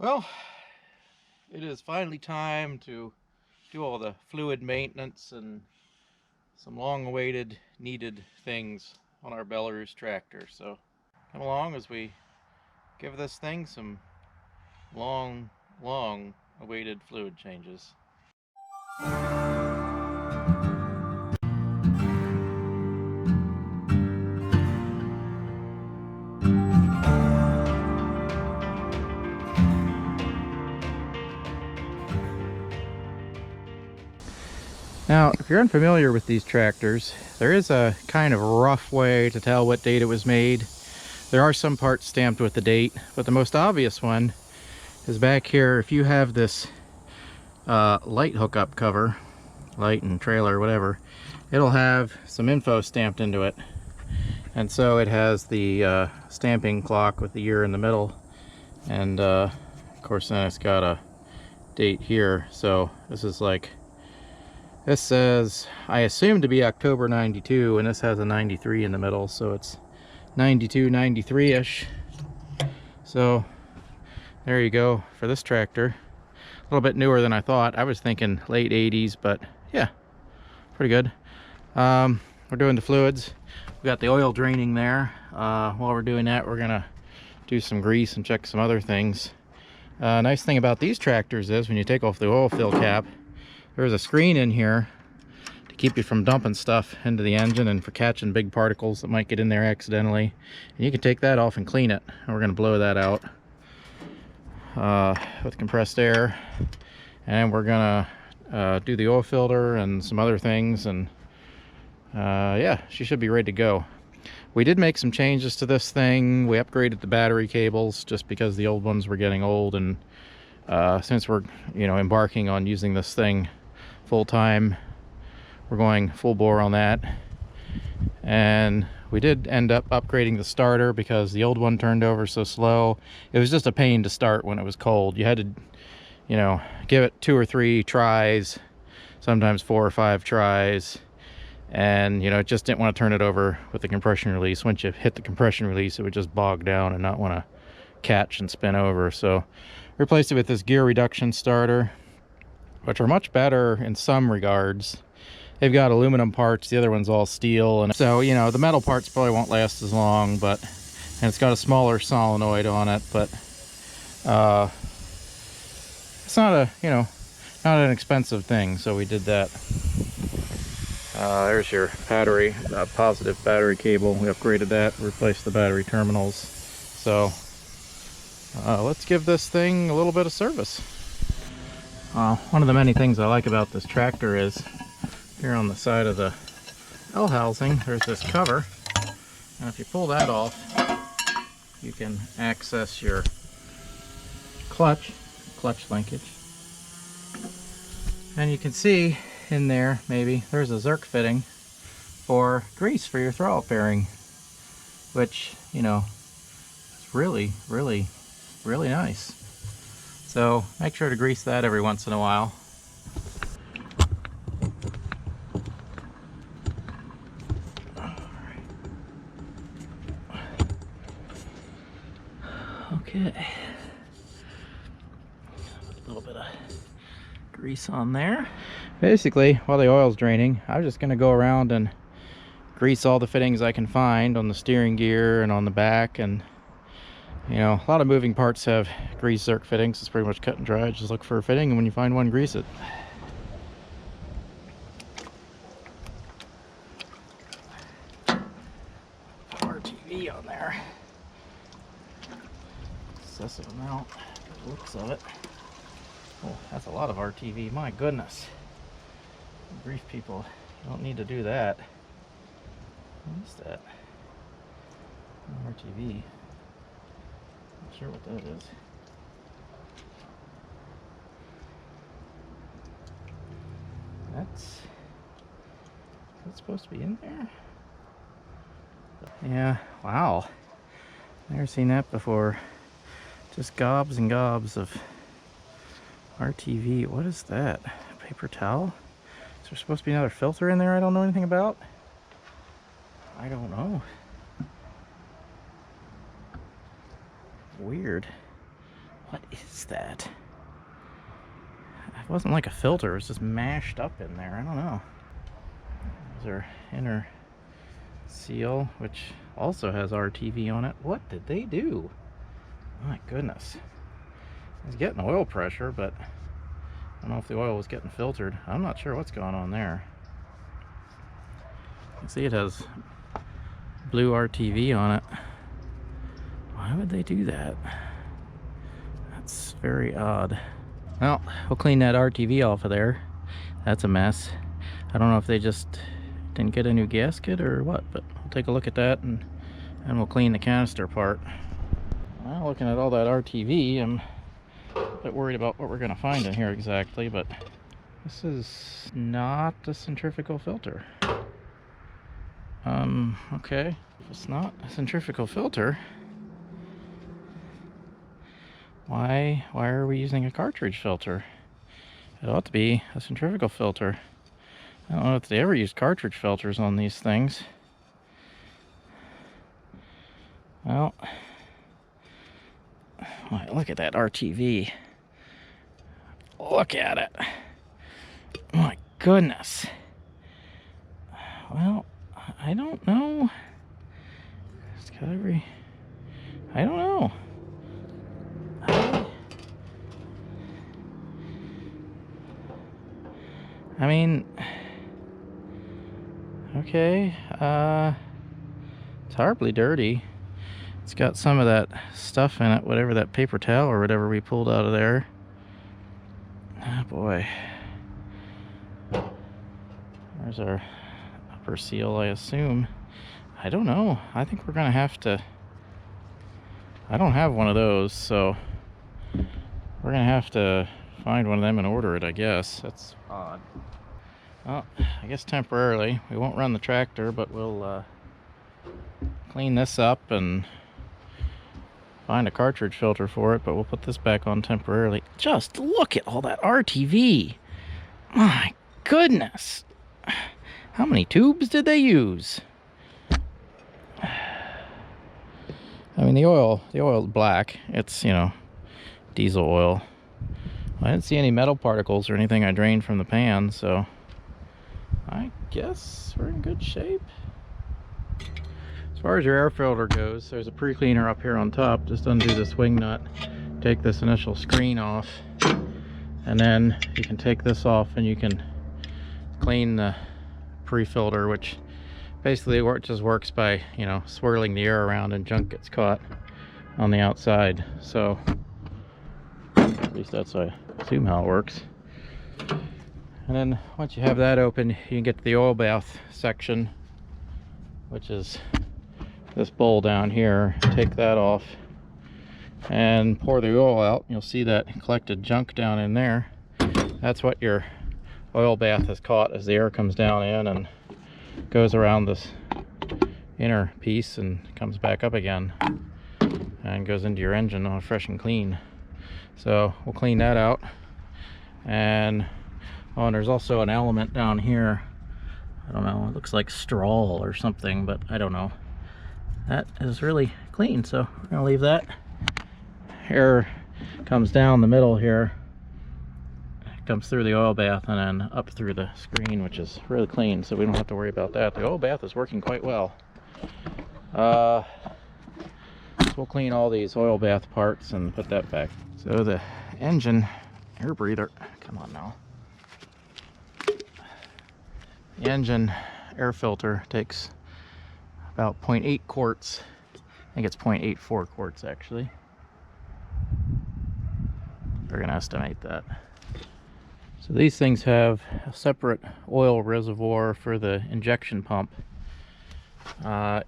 Well, it is finally time to do all the fluid maintenance and some long-awaited, needed things on our Belarus tractor. So come along as we give this thing some long awaited fluid changes. Now, if you're unfamiliar with these tractors, there is a kind of rough way to tell what date it was made. There are some parts stamped with the date, but the most obvious one is back here. If you have this light hookup cover, light and trailer, whatever, it'll have some info stamped into it. And so it has the stamping clock with the year in the middle, and of course then it's got a date here. So this says, I assume to be October 92, and this has a 93 in the middle, so it's 92, 93-ish. So there you go for this tractor. A little bit newer than I thought. I was thinking late 80s, but yeah, pretty good. We're doing the fluids. We got the oil draining there. While we're doing that, we're gonna do some grease and check some other things. Nice thing about these tractors is when you take off the oil fill cap, there's a screen in here to keep you from dumping stuff into the engine and for catching big particles that might get in there accidentally. And you can take that off and clean it. And we're gonna blow that out with compressed air. And we're gonna do the oil filter and some other things, and yeah, she should be ready to go. We did make some changes to this thing. We upgraded the battery cables just because the old ones were getting old, and since we're embarking on using this thing full time, we're going full bore on that. And we did end up upgrading the starter because the old one turned over so slow. It was just a pain to start when it was cold. You had to give it 2 or 3 tries, sometimes 4 or 5 tries, and it just didn't want to turn it over with the compression release. Once you hit the compression release, it would just bog down and not want to catch and spin over. So replaced it with this gear reduction starter, which are much better in some regards. They've got aluminum parts, the other one's all steel, and so the metal parts probably won't last as long, and it's got a smaller solenoid on it, but it's not not an expensive thing, so we did that. There's your battery, positive battery cable. We upgraded that, replaced the battery terminals. So let's give this thing a little bit of service. One of the many things I like about this tractor is here on the side of the L housing, there's this cover. And if you pull that off, you can access your clutch linkage. And you can see in there, maybe, there's a Zerk fitting for grease for your throttle bearing, which, is really, really, really nice. So make sure to grease that every once in a while. Okay. A little bit of grease on there. Basically, while the oil's draining, I'm just going to go around and grease all the fittings I can find on the steering gear and on the back. And a lot of moving parts have grease Zerk fittings. It's pretty much cut and dry. Just look for a fitting, and when you find one, grease it. RTV on there. Excessive amount, the looks of it. Oh, that's a lot of RTV. My goodness. Grief, people. You don't need to do that. What is that? RTV. Not sure what that is. That's supposed to be in there? Yeah, wow. Never seen that before. Just gobs and gobs of RTV. What is that? Paper towel? Is there supposed to be another filter in there I don't know anything about? I don't know. Weird. What is that? It wasn't like a filter, it was just mashed up in there. I don't know. There's our inner seal, which also has RTV on it. What did they do? My goodness. It's getting oil pressure, but I don't know if the oil was getting filtered. I'm not sure what's going on there. You can see it has blue RTV on it. Why would they do that? That's very odd. Well, we'll clean that RTV off of there. That's a mess. I don't know if they just didn't get a new gasket or what, but we'll take a look at that and we'll clean the canister part. Well, looking at all that RTV, I'm a bit worried about what we're going to find in here exactly, but this is not a centrifugal filter. Okay. If it's not a centrifugal filter, why are we using a cartridge filter? It ought to be a centrifugal filter. I don't know if they ever use cartridge filters on these things. Well, look at that RTV. Look at it. My goodness. Well, I don't know. It's got I don't know. I mean, okay, it's horribly dirty. It's got some of that stuff in it, whatever that paper towel or whatever we pulled out of there. Oh boy. There's our upper seal, I assume. I don't know. I think we're gonna have to... I don't have one of those, so we're gonna have to find one of them and order it, I guess. That's odd. Well, I guess temporarily. We won't run the tractor, but we'll clean this up and find a cartridge filter for it, but we'll put this back on temporarily. Just look at all that RTV. My goodness. How many tubes did they use? I mean, the oil is black. It's, you know, diesel oil. I didn't see any metal particles or anything I drained from the pan, so I guess we're in good shape. As far as your air filter goes, there's a pre-cleaner up here on top. Just undo this wing nut, take this initial screen off, and then you can take this off and you can clean the pre-filter, which basically just works by, you know, swirling the air around and junk gets caught on the outside. So at least that's I assume how it works. And then once you have that open, you can get to the oil bath section, which is this bowl down here. Take that off and pour the oil out. You'll see that collected junk down in there. That's what your oil bath has caught as the air comes down in and goes around this inner piece and comes back up again and goes into your engine all fresh and clean. So we'll clean that out. And oh, and there's also an element down here. I don't know, it looks like straw or something, but I don't know. That is really clean, so we're gonna leave that. Air comes down the middle here, comes through the oil bath and then up through the screen, which is really clean, so we don't have to worry about that. The oil bath is working quite well. So we'll clean all these oil bath parts and put that back. So the engine air breather, come on now. The engine air filter takes about 0.8 quarts. I think it's 0.84 quarts actually. We're gonna estimate that. So these things have a separate oil reservoir for the injection pump.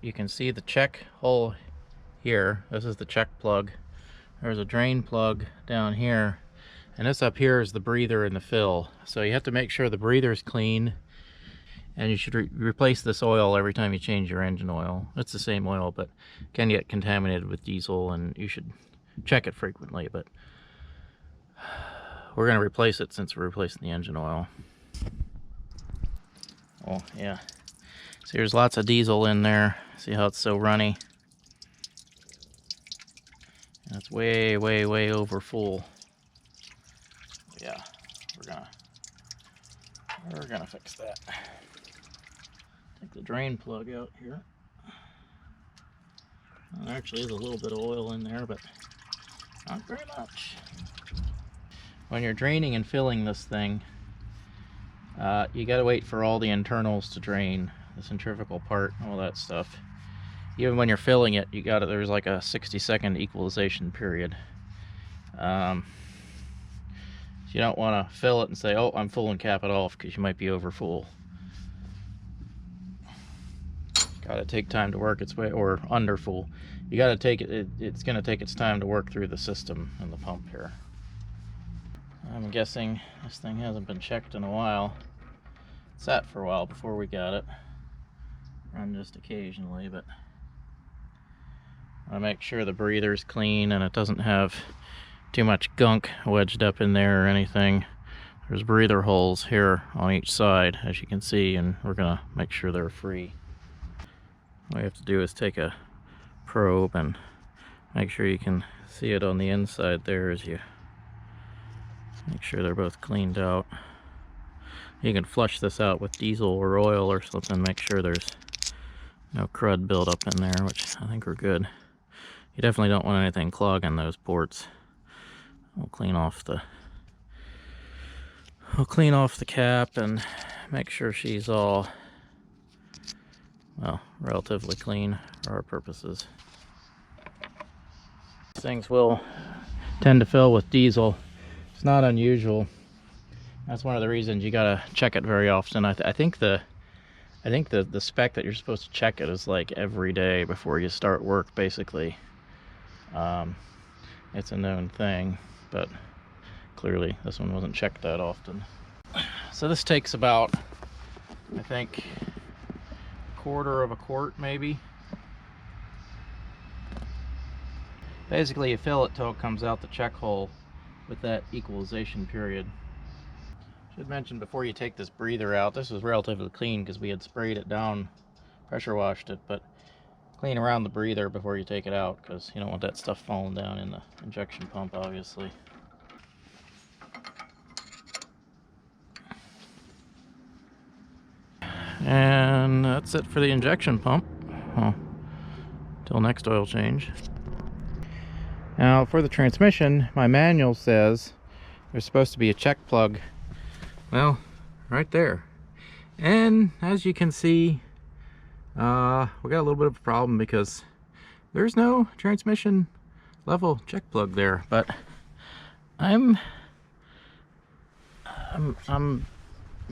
You can see the check hole here. This is the check plug. There's a drain plug down here, and this up here is the breather and the fill. So you have to make sure the breather is clean, and you should replace this oil every time you change your engine oil. It's the same oil, but can get contaminated with diesel, and you should check it frequently. But we're going to replace it since we're replacing the engine oil. Oh yeah, so there's lots of diesel in there. See how it's so runny? That's way, way, way over full. Yeah, we're gonna fix that. Take the drain plug out here. Well, there actually is a little bit of oil in there, but not very much. When you're draining and filling this thing, you gotta wait for all the internals to drain, the centrifugal part, all that stuff. Even when you're filling it, there's like a 60-second equalization period. You don't want to fill it and say, oh, I'm full, and cap it off, because you might be over full. Gotta take time to work its way, or under full. You gotta take it, it's gonna take its time to work through the system and the pump here. I'm guessing this thing hasn't been checked in a while. It sat for a while before we got it. Run just occasionally, but I make sure the breather's clean and it doesn't have too much gunk wedged up in there or anything. There's breather holes here on each side, as you can see, and we're gonna make sure they're free. All you have to do is take a probe and make sure you can see it on the inside there as you make sure they're both cleaned out. You can flush this out with diesel or oil or something, make sure there's no crud build up in there, which I think we're good. You definitely don't want anything clogging those ports. We'll clean off the cap and make sure she's all, well, relatively clean for our purposes. These things will tend to fill with diesel. It's not unusual. That's one of the reasons you gotta check it very often. I think the spec that you're supposed to check it is like every day before you start work, basically. It's a known thing, but clearly this one wasn't checked that often. So this takes about, I think, 1/4 of a quart maybe. Basically you fill it till it comes out the check hole with that equalization period. Should mention before you take this breather out, this was relatively clean because we had sprayed it down, pressure washed it, but clean around the breather before you take it out because you don't want that stuff falling down in the injection pump, obviously. And that's it for the injection pump. Well, till next oil change. Now for the transmission, my manual says there's supposed to be a check plug, well, right there. And as you can see, we got a little bit of a problem because there's no transmission level check plug there. But I'm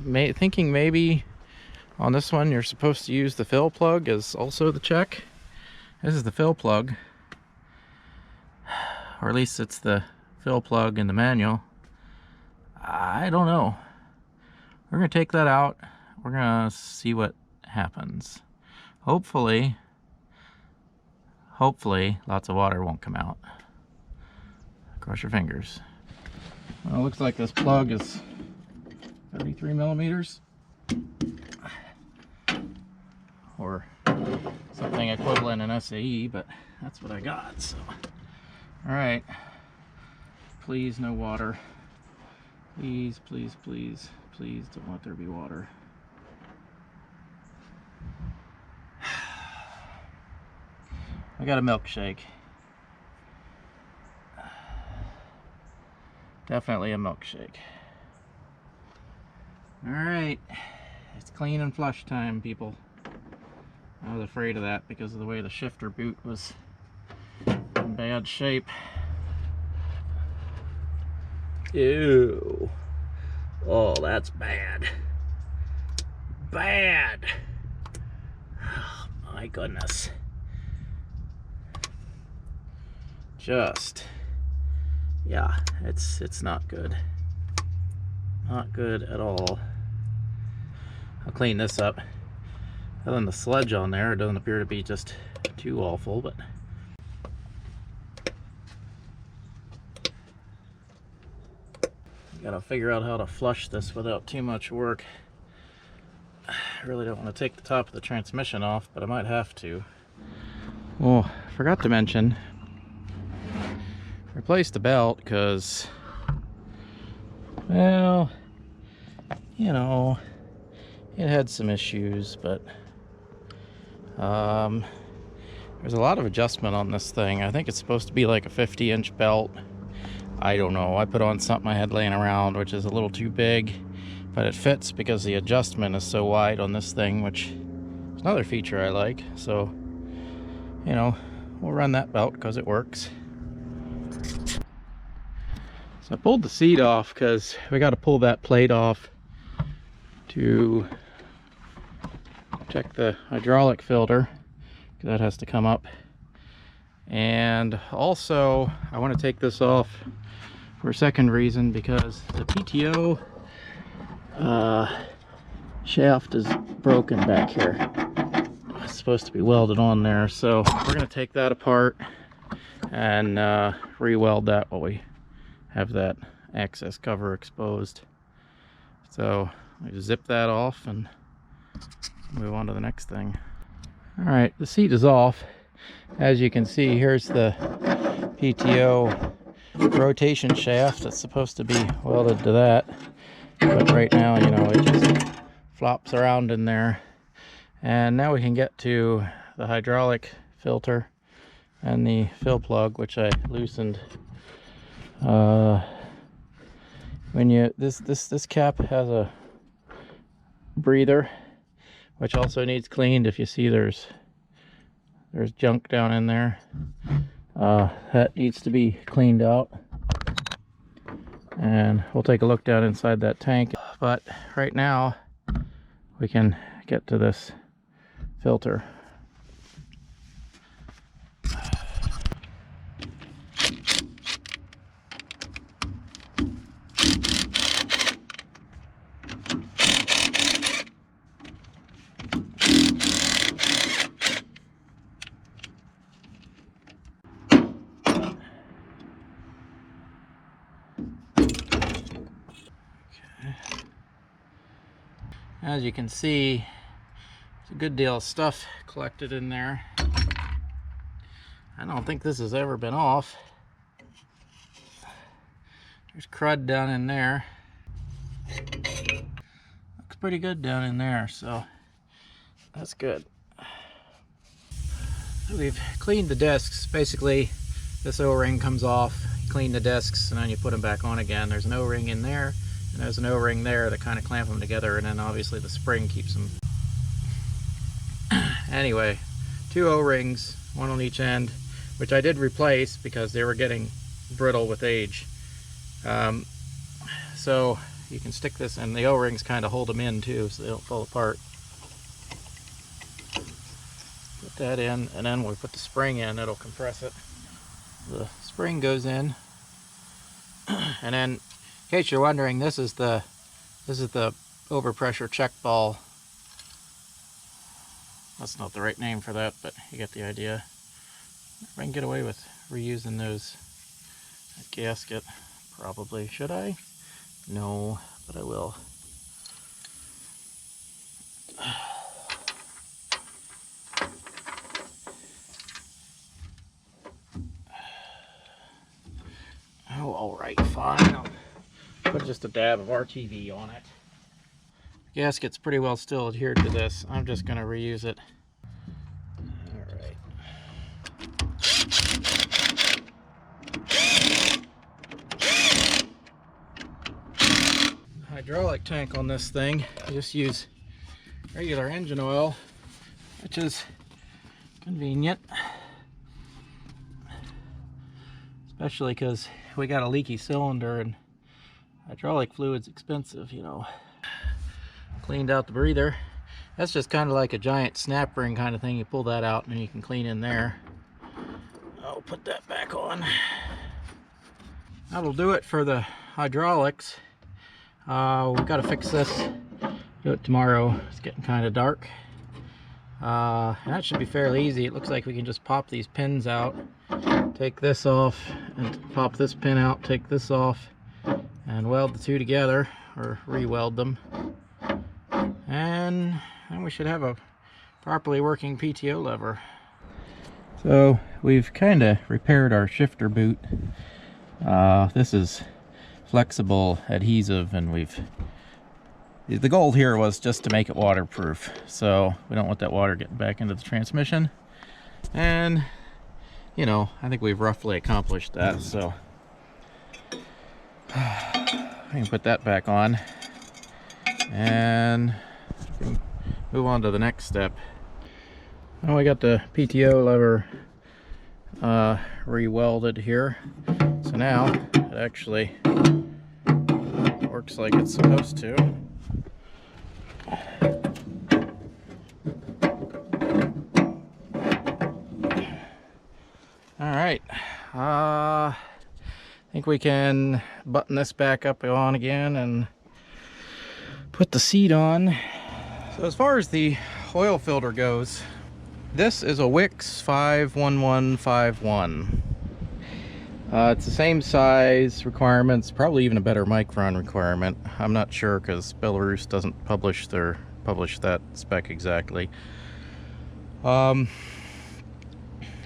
thinking maybe on this one you're supposed to use the fill plug as also the check. This is the fill plug, or at least it's the fill plug in the manual. I don't know. We're gonna take that out. We're gonna see what happens. Hopefully lots of water won't come out. Cross your fingers. Well, it looks like this plug is 33 millimeters. Or something equivalent in SAE, but that's what I got, so. All right, please no water. Please, please, please, please don't let there be water. I got a milkshake. Definitely a milkshake. All right, it's clean and flush time, people. I was afraid of that because of the way the shifter boot was in bad shape. Ew. Oh, that's bad. Bad. Oh, my goodness. Just, yeah, it's not good. Not good at all. I'll clean this up. Other than the sludge on there, it doesn't appear to be just too awful, but gotta figure out how to flush this without too much work. I really don't want to take the top of the transmission off, but I might have to. Oh, forgot to mention, replace the belt because, well, you know, it had some issues, but there's a lot of adjustment on this thing. I think it's supposed to be like a 50-inch belt. I don't know. I put on something I had laying around, which is a little too big, but it fits because the adjustment is so wide on this thing, which is another feature I like. So, you know, we'll run that belt because it works. So I pulled the seat off because we got to pull that plate off to check the hydraulic filter, because that has to come up. And also I want to take this off for a second reason, because the PTO shaft is broken back here. It's supposed to be welded on there, so we're going to take that apart and re-weld that while we have that access cover exposed. So I just zip that off and move on to the next thing. All right, the seat is off. As you can see, here's the PTO rotation shaft that's supposed to be welded to that, but right now, you know, it just flops around in there. And now we can get to the hydraulic filter and the fill plug, which I loosened. When you this cap has a breather, which also needs cleaned. If you see there's junk down in there, that needs to be cleaned out, and we'll take a look down inside that tank. But right now we can get to this filter. As you can see, there's a good deal of stuff collected in there. I don't think this has ever been off. There's crud down in there. Looks pretty good down in there, so that's good. We've cleaned the discs. Basically, this O-ring comes off, you clean the discs, and then you put them back on again. There's an O-ring in there, and there's an O-ring there that kind of clamp them together, and then obviously the spring keeps them. Anyway, 2 O-rings, one on each end, which I did replace because they were getting brittle with age. So you can stick this, and the O-rings kind of hold them in too, so they don't fall apart. Put that in, and then we put the spring in, it'll compress it. The spring goes in, and then, in case you're wondering, this is the overpressure check ball. That's not the right name for that, but you get the idea. If I can get away with reusing that gasket, probably. Should I? No, but I will. Oh, alright, fine. I'll put just a dab of RTV on it. The gasket's pretty well still adhered to this. I'm just going to reuse it. Alright. Hydraulic tank on this thing, I just use regular engine oil, which is convenient. Especially because we got a leaky cylinder and hydraulic fluid's expensive, you know. Cleaned out the breather. That's just kind of like a giant snap ring kind of thing. You pull that out and you can clean in there. I'll put that back on. That'll do it for the hydraulics. We've got to fix this. Do it tomorrow. It's getting kind of dark. And that should be fairly easy. It looks like we can just pop these pins out, take this off, and pop this pin out, take this off, and weld the two together, or re-weld them. And then we should have a properly working PTO lever. So we've kind of repaired our shifter boot. This is flexible adhesive, and the goal here was just to make it waterproof, so we don't want that water getting back into the transmission. And you know, I think we've roughly accomplished that, so I can put that back on and move on to the next step. Now we got the PTO lever re-welded here, so now it actually works like it's supposed to. Alright, I think we can button this back up on again and put the seat on. So as far as the oil filter goes, this is a Wix 51151. It's the same size requirements, probably even a better micron requirement. I'm not sure because Belarus doesn't publish that spec exactly.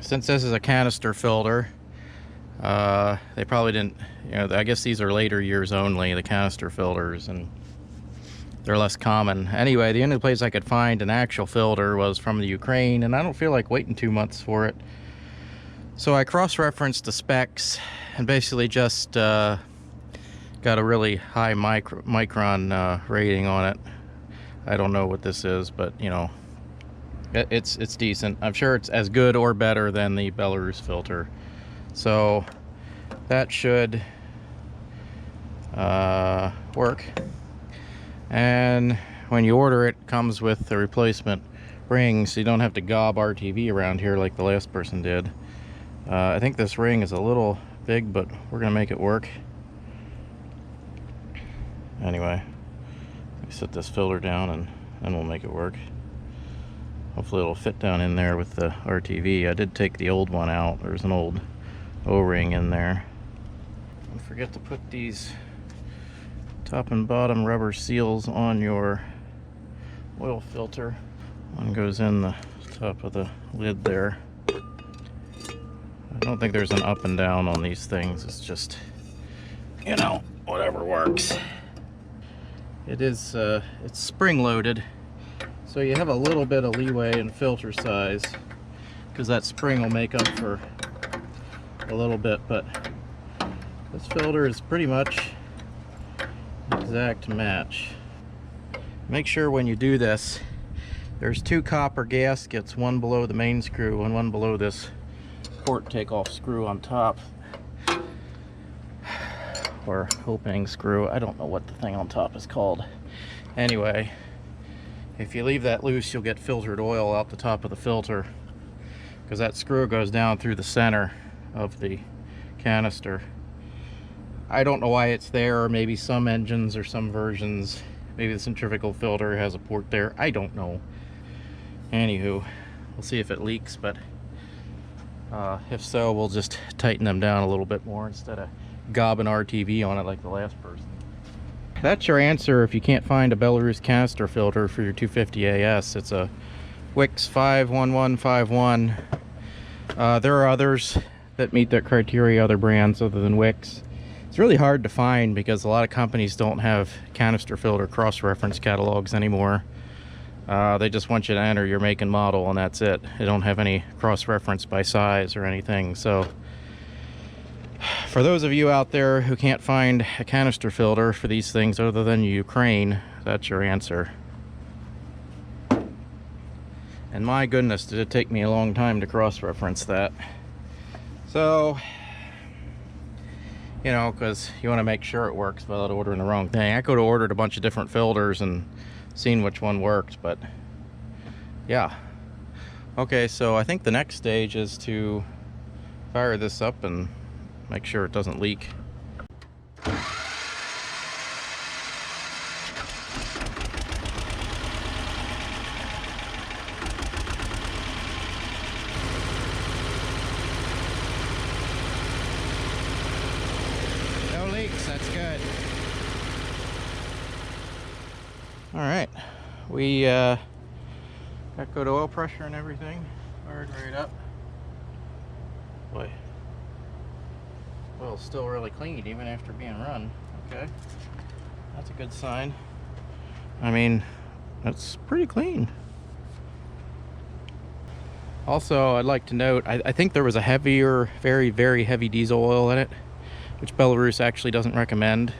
Since this is a canister filter, they probably didn't, you know, I guess these are later years only, the canister filters, and they're less common. Anyway, the only place I could find an actual filter was from the Ukraine, and I don't feel like waiting 2 months for it. So I cross-referenced the specs and basically just got a really high micron rating on it. I don't know what this is, but you know, it's decent. I'm sure it's as good or better than the Belarus filter. So that should work. And when you order it, comes with the replacement ring, so you don't have to gob RTV around here like the last person did. I think this ring is a little big, but we're gonna make it work. Anyway, we set this filter down and then we'll make it work. Hopefully it'll fit down in there with the RTV. I did take the old one out. There's an old O-ring in there. Don't forget to put these top and bottom rubber seals on your oil filter. One goes in the top of the lid there. I don't think there's an up and down on these things. It's just, you know, whatever works. It is, it's spring loaded, so you have a little bit of leeway in filter size because that spring will make up for a little bit, but this filter is pretty much an exact match. Make sure when you do this, there's 2 copper gaskets, one below the main screw and one below this port takeoff screw on top, or opening screw. I don't know what the thing on top is called. Anyway, if you leave that loose, you'll get filtered oil out the top of the filter because that screw goes down through the center of the canister. I don't know why it's there, or maybe some engines or some versions, maybe the centrifugal filter has a port there. I don't know. Anywho, we'll see if it leaks, but if so, we'll just tighten them down a little bit more instead of gobbing RTV on it like the last person. That's your answer if you can't find a Belarus canister filter for your 250AS. It's a Wix 51151. There are others that meet that criteria, other brands other than Wix. It's really hard to find because a lot of companies don't have canister filter cross-reference catalogs anymore. They just want you to enter your make and model, and that's it. They don't have any cross-reference by size or anything. So for those of you out there who can't find a canister filter for these things other than Ukraine, that's your answer. And my goodness, did it take me a long time to cross-reference that. So, you know, because you want to make sure it works without ordering the wrong thing. I could have ordered a bunch of different filters and seen which one worked, but yeah. Okay, so I think the next stage is to fire this up and make sure it doesn't leak. No leaks, that's good. All right, we got good oil pressure and everything, fired right up. Boy, oil's still really clean even after being run. Okay, that's a good sign. I mean, that's pretty clean. Also, I'd like to note, I think there was a heavier, very, very heavy diesel oil in it, which Belarus actually doesn't recommend,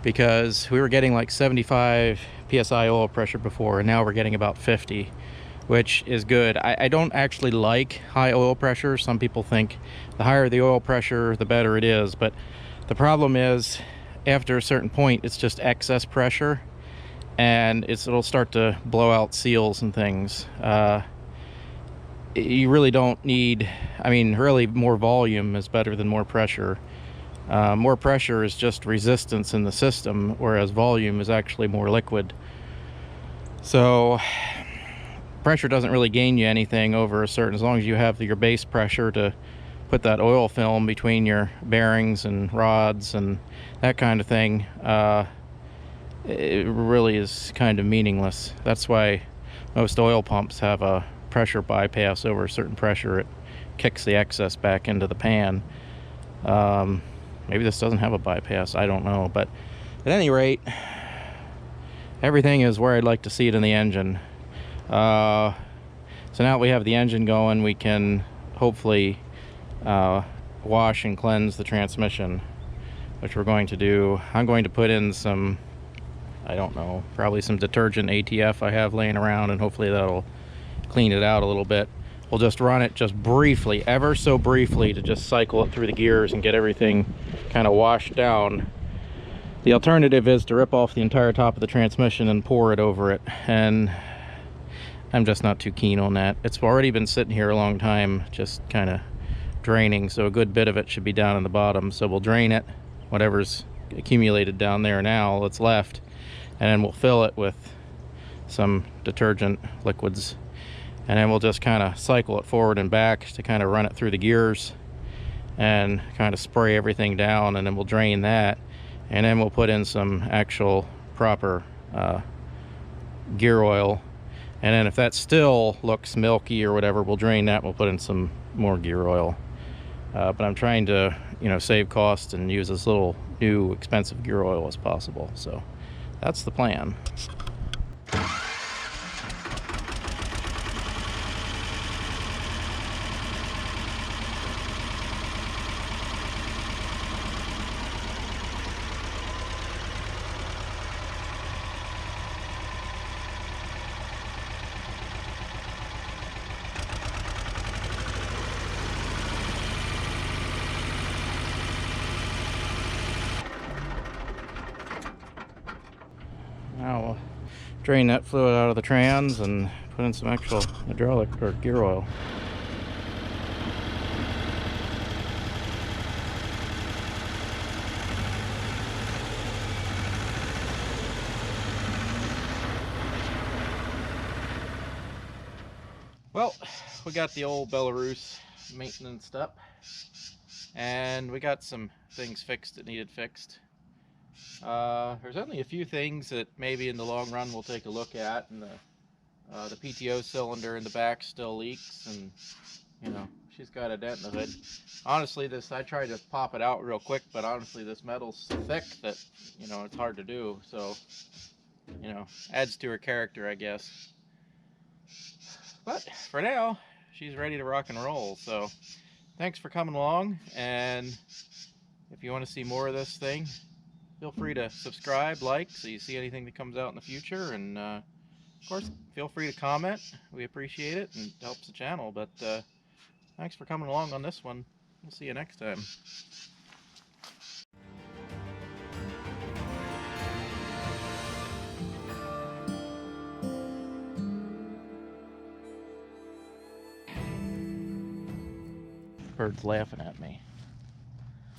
because we were getting like 75 psi oil pressure before, and now we're getting about 50, which is good. I don't actually like high oil pressure. Some people think the higher the oil pressure, the better it is, but the problem is, after a certain point, it's just excess pressure, and it'll start to blow out seals and things. You really don't need, I mean, really more volume is better than more pressure. More pressure is just resistance in the system, whereas volume is actually more liquid. So pressure doesn't really gain you anything over a certain, as long as you have your base pressure to put that oil film between your bearings and rods and that kind of thing. It really is kind of meaningless. That's why most oil pumps have a pressure bypass. Over a certain pressure, it kicks the excess back into the pan. Maybe this doesn't have a bypass, I don't know, but at any rate, everything is where I'd like to see it in the engine. So now that we have the engine going, we can hopefully wash and cleanse the transmission, which we're going to do. I'm going to put in some, I don't know, probably some detergent ATF I have laying around, and hopefully that'll clean it out a little bit. We'll just run it just briefly, ever so briefly, to just cycle it through the gears and get everything kind of washed down. The alternative is to rip off the entire top of the transmission and pour it over it, and I'm just not too keen on that. It's already been sitting here a long time, just kind of draining, so a good bit of it should be down in the bottom. So we'll drain it, whatever's accumulated down there now that's left, and then we'll fill it with some detergent liquids, and then we'll just kind of cycle it forward and back to kind of run it through the gears and kind of spray everything down, and then we'll drain that, and then we'll put in some actual proper gear oil, and then if that still looks milky or whatever, we'll drain that, we'll put in some more gear oil. But I'm trying to, you know, save costs and use as little new expensive gear oil as possible, so that's the plan. Now we'll drain that fluid out of the trans and put in some actual hydraulic or gear oil. Well, we got the old Belarus maintenance up, and we got some things fixed that needed fixed. There's only a few things that maybe in the long run we'll take a look at, and the PTO cylinder in the back still leaks, and you know, she's got a dent in the hood. Honestly, I tried to pop it out real quick, but honestly this metal's so thick that, you know, it's hard to do, so, you know, adds to her character, I guess. But for now, she's ready to rock and roll. So thanks for coming along, and if you want to see more of this thing, feel free to subscribe, like, so you see anything that comes out in the future, and of course feel free to comment. We appreciate it, and it helps the channel. But thanks for coming along on this one. We'll see you next time. Bird's laughing at me.